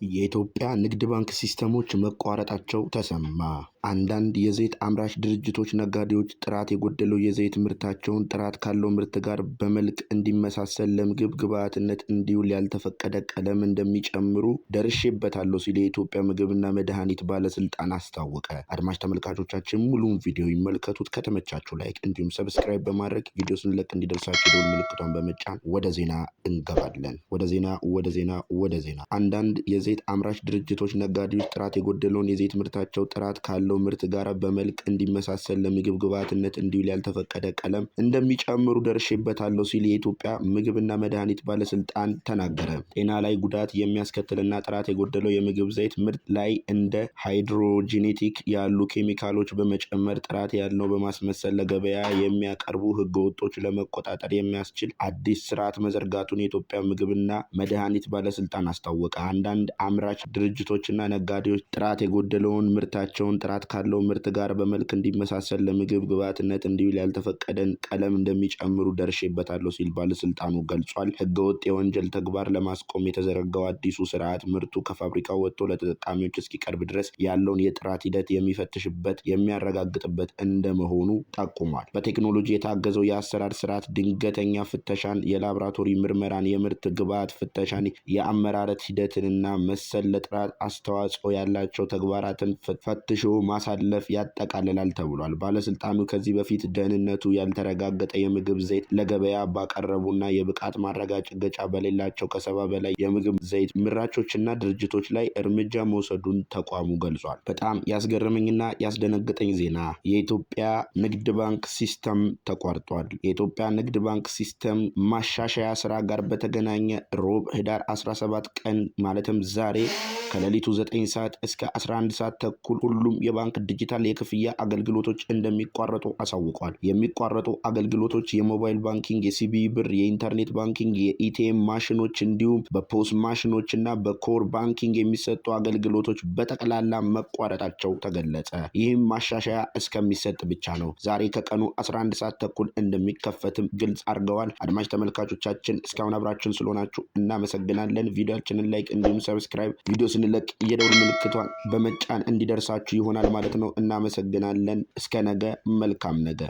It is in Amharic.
የኢትዮጵያ ንግድ ባንክ ሲስተሞች መቋረጣቸው ተሰማ። አንዳንድ የዘይት አምራች ድርጅቶች ነጋዴዎች ጥራት የጎደለው የዘይት ምርታቸውን ጥራት ካለው ምርት ጋር በመልክ እንዲመሳሰል ለምግብ ግብዓትነት እንዲውል ያልተፈቀደ ቀለም እንደሚጨምሩ ደርሼበታለሁ ሲል የኢትዮጵያ ምግብና መድኃኒት ባለስልጣን አስታወቀ። አድማጭ ተመልካቾቻችን ሙሉውን ቪዲዮ ይመልከቱት። ከተመቻችሁ ላይክ እንዲሁም ሰብስክራይብ በማድረግ ቪዲዮ ስንለቅ እንዲደርሳችሁ ደወል ምልክቷን በመጫን ወደ ዜና እንገባለን። ወደ ዜና አንዳንድ የዘይት አምራች ድርጅቶች ነጋዴዎች ጥራት የጎደለውን የዘይት ምርታቸው ጥራት ካለው ምርት ጋር በመልክ እንዲመሳሰል ለምግብ ግብዓትነት እንዲውል ያልተፈቀደ ቀለም እንደሚጨምሩ ደርሼበታለሁ ሲል የኢትዮጵያ ምግብና መድኃኒት ባለስልጣን ተናገረ። ጤና ላይ ጉዳት የሚያስከትልና ጥራት የጎደለው የምግብ ዘይት ምርት ላይ እንደ ሃይድሮጂኔቲክ ያሉ ኬሚካሎች በመጨመር ጥራት ያለው በማስመሰል ለገበያ የሚያቀርቡ ህገወጦች ለመቆጣጠር የሚያስችል አዲስ ስርዓት መዘርጋቱን የኢትዮጵያ ምግብና መድኃኒት ባለስልጣን አስታወቀ። አንዳንድ አምራች ድርጅቶችና ነጋዴዎች ጥራት የጎደለውን ምርታቸውን ጥራት ካለው ምርት ጋር በመልክ እንዲመሳሰል ለምግብ ግብዓትነት እንዲውል ያልተፈቀደን ቀለም እንደሚጨምሩ ደርሼበታለሁ ሲል ባለስልጣኑ ገልጿል። ህገወጥ የወንጀል ተግባር ለማስቆም የተዘረጋው አዲሱ ስርዓት ምርቱ ከፋብሪካው ወጥቶ ለተጠቃሚዎች እስኪቀርብ ድረስ ያለውን የጥራት ሂደት የሚፈትሽበት የሚያረጋግጥበት እንደመሆኑ ጠቁሟል። በቴክኖሎጂ የታገዘው የአሰራር ስርዓት ድንገተኛ ፍተሻን፣ የላቦራቶሪ ምርመራን፣ የምርት ግብዓት ፍተሻን፣ የአመራረት ሂደትንና መሰል ለጥራት አስተዋጽኦ ያላቸው ተግባራትን ፈትሾ ማሳለፍ ያጠቃልላል ተብሏል። ባለስልጣኑ ከዚህ በፊት ደህንነቱ ያልተረጋገጠ የምግብ ዘይት ለገበያ ባቀረቡና የብቃት ማረጋገጫ በሌላቸው ከ70 በላይ የምግብ ዘይት ምራቾችና ድርጅቶች ላይ እርምጃ መውሰዱን ተቋሙ ገልጿል። በጣም ያስገረመኝና ያስደነገጠኝ ዜና የኢትዮጵያ ንግድ ባንክ ሲስተም ተቋርጧል። የኢትዮጵያ ንግድ ባንክ ሲስተም ማሻሻያ ስራ ጋር በተገናኘ ሮብ ህዳር 17 ቀን ማለትም ዛሬ ከሌሊቱ 9 ሰዓት እስከ 11 ሰዓት ተኩል ሁሉም የባንክ ዲጂታል የክፍያ አገልግሎቶች እንደሚቋረጡ አሳውቋል። የሚቋረጡ አገልግሎቶች የሞባይል ባንኪንግ፣ የሲቢኢ ብር፣ የኢንተርኔት ባንኪንግ፣ የኢቲኤም ማሽኖች እንዲሁም በፖስ ማሽኖች እና በኮር ባንኪንግ የሚሰጡ አገልግሎቶች በጠቅላላ መቋረጣቸው ተገለጸ። ይህም ማሻሻያ እስከሚሰጥ ብቻ ነው። ዛሬ ከቀኑ 11 ሰዓት ተኩል እንደሚከፈትም ግልጽ አድርገዋል። አድማጭ ተመልካቾቻችን እስካሁን አብራችሁን ስለሆናችሁ እናመሰግናለን። ቪዲዮአችንን ላይክ እንዲሁም ሰብስክራይብ ቪዲዮ ስንለቅ የደውል ምልክቷን በመጫን እንዲደርሳችሁ ይሆናል ማለት ነው። እናመሰግናለን። እስከ ነገ መልካም ነገ